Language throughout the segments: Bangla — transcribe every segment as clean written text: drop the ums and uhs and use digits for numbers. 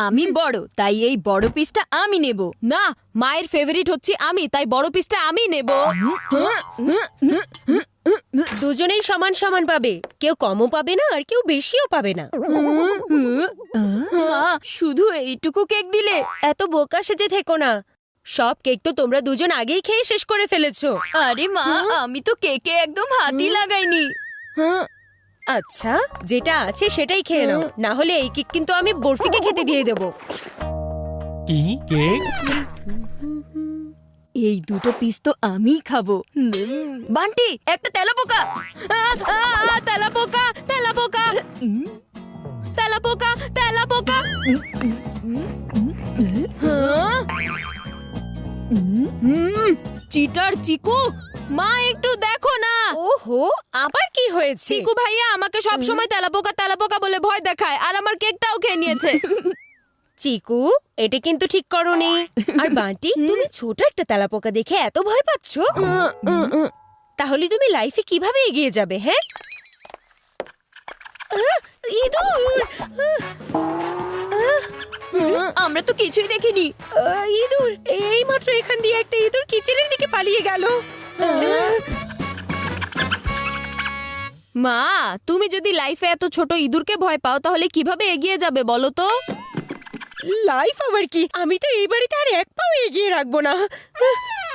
আমি বড়, তাই এই বড় পিসটা আমি নেব। না, মায়ের ফেভারিট হচ্ছে আমি, তাই বড় পিসটা আমি নেব। দুজনেই সমান সমান পাবে, কেউ কমও পাবে না আর কেউ বেশিও পাবে না। মা, শুধু এইটুকু কেক দিলে? এত বোকা সেজে থেকো না, সব কেক তো তোমরা দুজন আগেই খেয়ে শেষ করে ফেলেছো। আরে মা, আমি তো কেকে একদম হাতই লাগাইনি। আচ্ছা, যেটা আছে সেটাই খেয়ে নাও, না হলে এই কেক কিন্তু আমি বরফিকে খেতে দিয়ে দেবো। কি কেক? এই দুটো পিস তো আমিই খাবো। বান্টি, একটা তেলাপোকা। তেলাপোকা, তেলাপোকা, তেলাপোকা, তেলাপোকা। চিটার চিকু, মা একটু দেখো না। ওহো, আবার কি হয়েছে? চিকু ভাইয়া আমাকে সব সময় তেলাপোকা তেলাপোকা বলে ভয় দেখায়, আর আমার কেকটাও খেয়ে নিয়েছে। চিকু, এটা কিন্তু ঠিক করোনি। আর বান্টি, তুমি ছোট একটা তেলাপোকা দেখে এত ভয় পাচ্ছো? তাহলে তুমি লাইফে কিভাবে এগিয়ে যাবে? হ্যাঁ, ইঁদুর! আমরা তো কিছুই দেখিনি। ইঁদুর! এই মাত্র এখান দিয়ে একটা ইঁদুর কিচেনের দিকে পালিয়ে গেল। মা, তুমি যদি লাইফে এত ছোট ইঁদুরকে ভয় পাও তাহলে কিভাবে এগিয়ে যাবে বলো তো? লাইফ আবার কি? আমি তো এই বাড়িতে আর এক পাও এগিয়ে রাখবো না।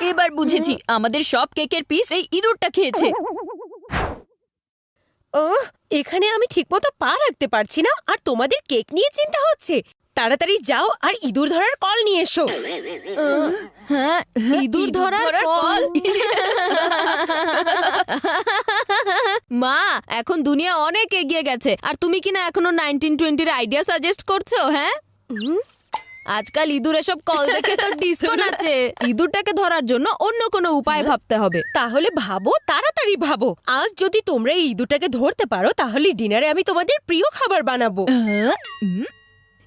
এবার বুঝেছি, আমাদের সব কেকের পিস এই ইঁদুরটা খেয়েছে। ও, এখানে আমি ঠিকমতো পা রাখতে পারছি না আর তোমাদের কেক নিয়ে চিন্তা হচ্ছে। তাড়াতাড়ি যাও আর ইঁদুর ধরার কল নিয়ে এসো। হ্যাঁ, ইঁদুর ধরার কল। মা, এখন দুনিয়া অনেক এগিয়ে গেছে আর তুমি কিনা এখনো 1920-এর আইডিয়া সাজেস্ট করছো? হ্যাঁ, আজকাল ইঁদুর এসব কল দেখে তো ডিস্কো নাচে। ইঁদুরটাকে ধরার জন্য অন্য কোনো উপায় ভাবতে হবে। তাহলে ভাবো, তাড়াতাড়ি ভাবো। আজ যদি তোমরা এই ইঁদুরটাকে ধরতে পারো তাহলে ডিনারে আমি তোমাদের প্রিয় খাবার বানাবো।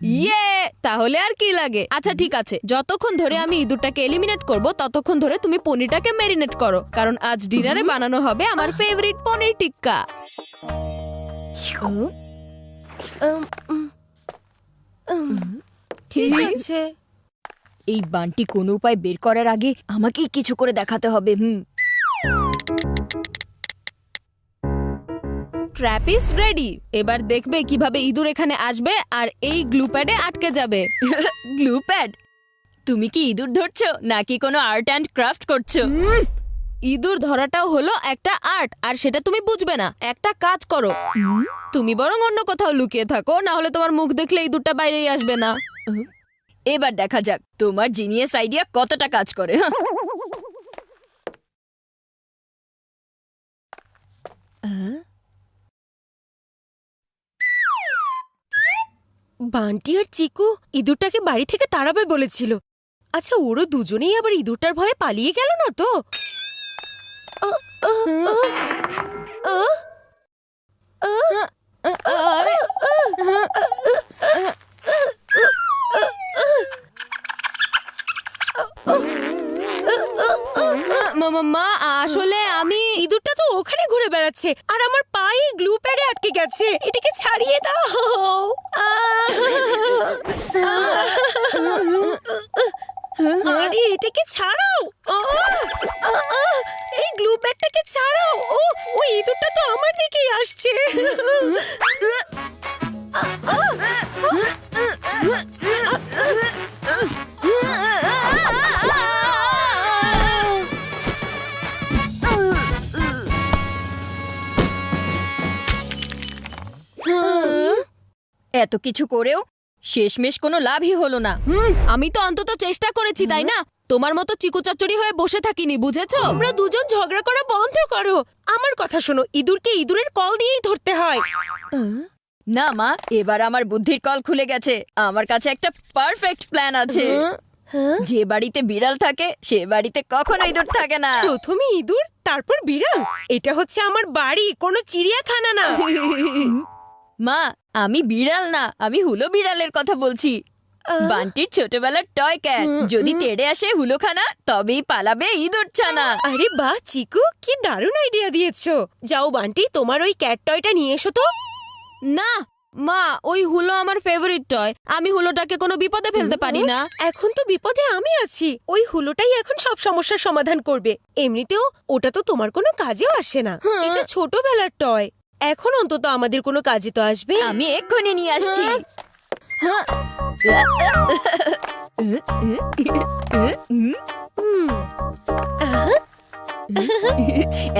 ইয়ে, তাহলে আর কি লাগে? আচ্ছা ঠিক আছে, যতক্ষণ ধরে আমি ইঁদুরটাকে এলিমিনেট করব ততক্ষণ ধরে তুমি পনিরটাকে ম্যারিনেট করো, কারণ আজ ডিনারে বানানো হবে আমার ফেভারিট পনির টিক্কা। ঠিক আছে। এই বান্টি কোনো উপায় বের করার আগে আমাকেই কিছু করে দেখাতে হবে। Trapeze ready. এবার দেখবে কিভাবে ইঁদুর এখানে আসবে আর এই গ্লু প্যাডে আটকে যাবে। Glue pad? তুমি কি ইঁদুর ধরছো নাকি কোনো আর্ট অ্যান্ড ক্রাফট করছো? ইঁদুর ধরাটাও হলো একটা আর্ট, আর সেটা তুমি বুঝবে না। একটা কাজ করো, তুমি বরং অন্য কোথাও লুকিয়ে থাকো, না হলে তোমার মুখ দেখলে ইঁদুরটা বাইরেই আসবে না। এবার দেখা যাক তোমার জিনিয়াস আইডিয়া কতটা কাজ করে। বান্টি আর চিকু ইঁদুরটাকে বাড়ি থেকে তাড়াবে বলেছিল। আচ্ছা, ওরও দুজনেই আবার ইঁদুরটার ভয়ে পালিয়ে গেল না তো? মা, আসলে আমি ইঁদুরটা তো ওখানে ঘুরে বেড়াচ্ছে আর আমার পায়ে গ্লু প্যাডে আটকে গেছে। এটাকে ছাড়িয়ে দাও। আরে এটাকে ছাড়াও। এই গ্লু প্যাডটাকে ছাড়াও। ও ইঁদুরটা তো আমার দিকেই আসছে। এত কিছু করেও শেষমেশ কোনো লাভই হলো না। আমি তো অন্তত চেষ্টা করেছি, তাই না? তোমার মতো চিকু চচ্চড়ি হয়ে বসে থাকিনি, বুঝেছো? তোমরা দুজন ঝগড়া করা বন্ধ করো। আমার কথা শোনো, ইঁদুরকে ইঁদুরের কল দিয়েই ধরতে হয়। না মা, এবার আমার বুদ্ধির কল খুলে গেছে। আমার কাছে একটা পারফেক্ট প্ল্যান আছে। যে বাড়িতে বিড়াল থাকে সে বাড়িতে কখনো ইঁদুর থাকে না। প্রথমে ইঁদুর, তারপর বিড়াল? এটা হচ্ছে আমার বাড়ি, কোনো চিড়িয়াখানা না। মা, আমি বিড়াল না, আমি হুলো বিড়ালের কথা বলছি। বান্টির ছোটবেলার টয় ক্যাট। যদি তেড়ে আসে হুলোখানা, তবেই পালাবে ইঁদুর ছানা। আরে বাহ চিকু, কি দারুণ আইডিয়া দিয়েছো। যাও বান্টি, তোমার ওই ক্যাট টয়টা নিয়ে এসো তো। না, মা ওই হুলো আমার ফেভারিট টয়, আমি হুলোটাকে কোনো বিপদে ফেলতে পারি না। এখন তো বিপদে আমি আছি, ওই হুলোটাই এখন সব সমস্যার সমাধান করবে। এমনিতেও ওটা তো তোমার কোনো কাজেও আসে না, এটা ছোটবেলার টয়। এখন অন্তত আমাদের কোনো কাজে তো আসবে। আমি এক্ষুনি নিয়ে আসছি।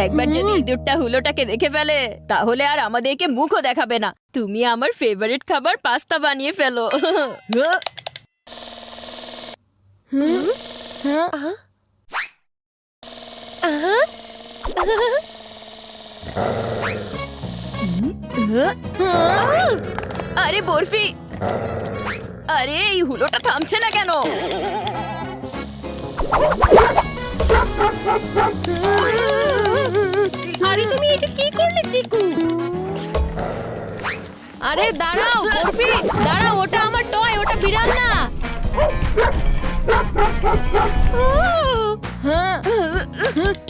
একবার যদি ইঁদুরটা হুলোটাকে দেখে ফেলে তাহলে আর আমাদেরকে মুখও দেখাবে না। তুমি আমার ফেভারিট খাবার পাস্তা বানিয়ে ফেলো। আরে বরফি, আরে এই হুলোটা থামছে না কেন? আরে তুমি এটা কি করলে চিকু? আরে দাঁড়াও বরফি, দাঁড়াও, ওটা আমার টয়, ওটা বিড়াল না।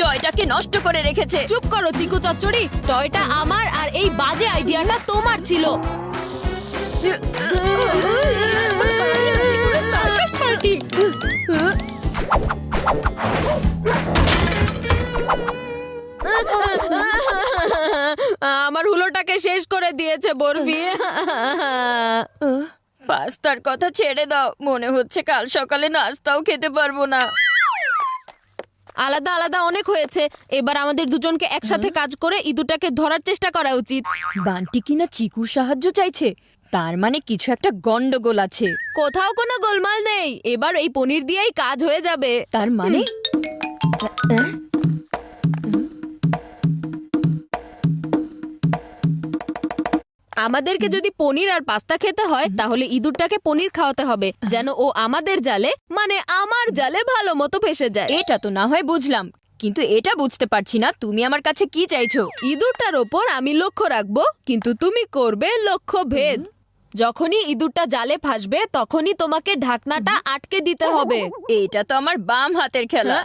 টয়টাকে নষ্ট করে রেখেছে। চুপ করো চিকু চচ্চড়ি, টয়টা আমার আর এই বাজে আইডিয়াটা তোমার ছিল। Circus party. আমার হুলোটাকে শেষ করে দিয়েছে বরফি। পাস্তার কথা ছেড়ে দাও, মনে হচ্ছে কাল সকালে নাস্তাও খেতে পারবো না। আলাদা আলাদা অনেক হয়েছে, এবার আমাদের দুজনকে একসাথে কাজ করে ইঁদুরটাকে ধরার চেষ্টা করা উচিত। বান্টি কিনা চিকুর সাহায্য চাইছে, তার মানে কিছু একটা গন্ডগোল আছে। কোথাও কোনো গোলমাল নেই, এবার এই পনির দিয়েই কাজ হয়ে যাবে। তার মানে আমাদেরকে যদি পনির আর পাস্তা খেতে হয় তাহলে ইঁদুরটাকে পনির খাওয়াতে হবে, যেন ও আমাদের জালে, মানে আমার জালে ভালো মতো ফেসে যায়। এটা তো না হয় বুঝলাম, কিন্তু এটা বুঝতে পারছি না তুমি আমার কাছে কি চাইছো। ইঁদুরটার ওপর আমি লক্ষ্য রাখবো, কিন্তু তুমি করবে লক্ষ্য ভেদ। যখনই ইঁদুরটা জালে ফাঁসবে তখনই তোমাকে ঢাকনাটা আটকে দিতে হবে। এটা তো আমার বাম হাতের খেলা।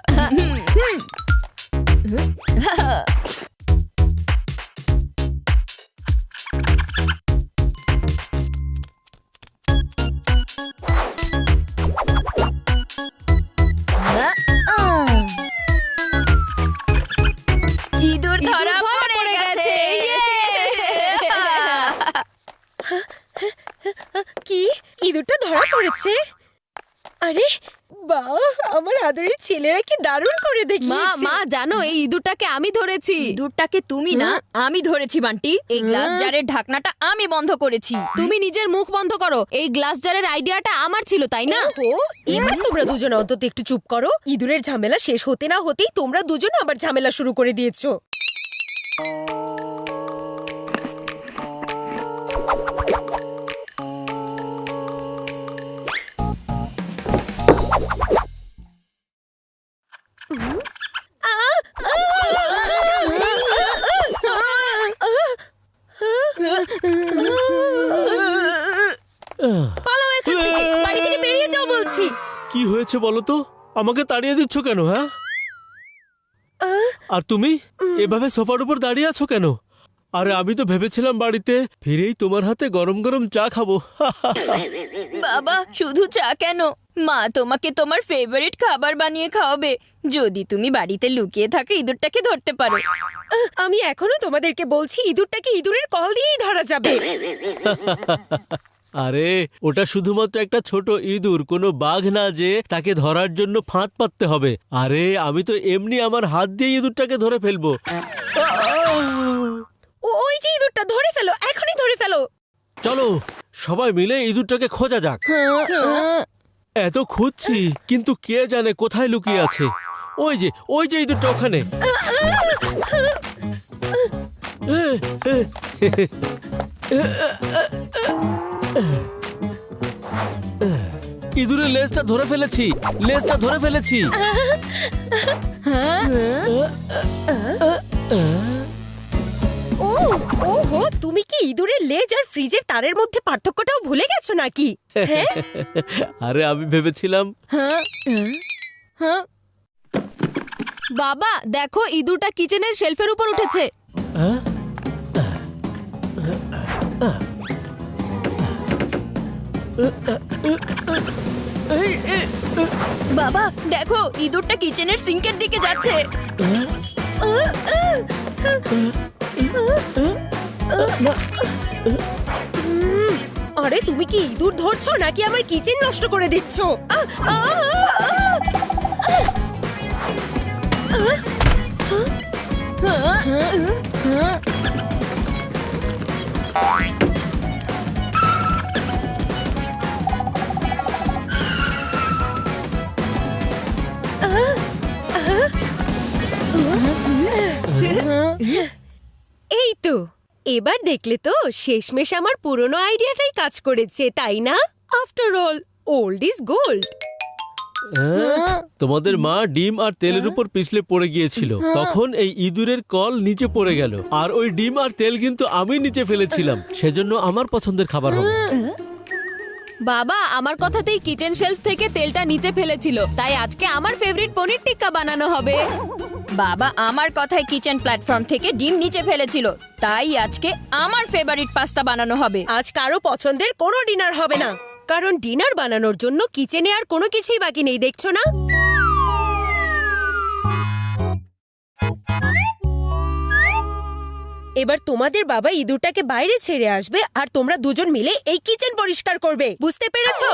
ইঁদুর ধরা পড়ে গেছে। কি ইঁদুরটা ধরা পড়েছে? আরে বাহ, আমার আদরের ছেলেরা কি দারুণ করে মা দেখিয়েছে। মা জানো এই ইঁদুরটাকে আমি ধরেছি। ইঁদুরটাকে তুমি না, আমি ধরেছি বান্টি। এই গ্লাস জারের ঢাকনাটা আমি বন্ধ করেছি। তুমি নিজের মুখ বন্ধ করো, এই গ্লাস জারের আইডিয়াটা আমার ছিল তাই না? ও এবার তোমরা দুজন অন্তত একটু চুপ করো। ইঁদুরের ঝামেলা শেষ হতে না হতেই তোমরা দুজন আবার ঝামেলা শুরু করে দিয়েছো। পালাও এখান থেকে, বাড়ি থেকে বেরিয়ে যাও বলছি। কি হয়েছে বলো তো? আমাকে তাড়িয়ে দিচ্ছ কেন? হ্যাঁ, আর তুমি এভাবে সোফার উপর দাঁড়িয়ে আছো কেন? আরে আমি তো ভেবেছিলাম বাড়িতে ফিরেই তোমার হাতে গরম গরম চা খাবো। বাবা, শুধু চা কেন, মা তোমাকে তোমার ফেভারিট খাবার বানিয়ে খাওয়াবে যদি তুমি বাড়িতে লুকিয়ে থাকে ইঁদুরটাকে ধরতে পারো। আমি এখনো তোমাদেরকে বলছি ইঁদুরটাকে ইঁদুরের কল দিয়েই ধরা যাবে। আরে ওটা শুধুমাত্র একটা ছোট ইঁদুর, কোনো বাঘ না যে তাকে ধরার জন্য ফাঁদ পাততে হবে। আরে আমি তো এমনি আমার হাত দিয়ে ইঁদুরটাকে ধরে ফেলবো। ওই যে ইঁদুরটা, ধরে ফেলো, এখনই ধরে ফেলো। চলো সবাই মিলে ইঁদুরটাকে খোঁজা যাক। এত খুঁজছি কিন্তু কে জানে কোথায় লুকিয়ে আছে। ওই যে ইঁদুরটা ওখানে। ইঁদুরের লেজটা ধরে ফেলেছি, লেজটা ধরে ফেলেছি। ওহো, তুমি কি ইঁদুরের লেজ আর ফ্রিজের তারের মধ্যে পার্থক্যটাও ভুলে গেছো নাকি? হ্যাঁ, আরে আমি ভেবেছিলাম। বাবা দেখো, ইঁদুরটা কিচেনের শেলফের উপর উঠেছে। বাবা দেখো ইঁদুরটা কিচেনের সিঙ্কের দিকে যাচ্ছে। আরে তুমি কি ইঁদুর ধরছো নাকি আমার কিচেন নষ্ট করে দিচ্ছ? আহ, আহ, আহ, এই তো এবার দেখলে তো শেষমেশ আমার পুরনো আইডিয়াটাই কাজ করেছে, তাই না? After all old is gold. তোমাদের মা ডিম আর তেলের উপর পিছলে পড়ে গিয়েছিল, তখন এই ইঁদুরের কল নিচে পড়ে গেল, আর ওই ডিম আর তেল কিন্তু আমি নিচে ফেলেছিলাম, সেজন্য আমার পছন্দের খাবার হবে। বাবা আমার কথাতেই কিচেন শেলফ থেকে তেলটা নিচে ফেলেছিল, তাই আজকে আমার ফেভারিট পনির টিক্কা বানানো হবে। বাবা আমার কথায় কিচেন প্ল্যাটফর্ম থেকে ডিম নিচে ফেলেছিল, তাই আজকে আমার ফেভারিট পাস্তা বানানো হবে। আজ কারো পছন্দের কোনো ডিনার হবে না, কারণ ডিনার বানানোর জন্য কিচেনে আর কোনো কিছুই বাকি নেই, দেখছো না? এবার তোমাদের বাবা ইঁদুরটাকে বাইরে ছেড়ে আসবে আর তোমরা দুজন মিলে এই কিচেন পরিষ্কার করবে, বুঝতে পেরেছো?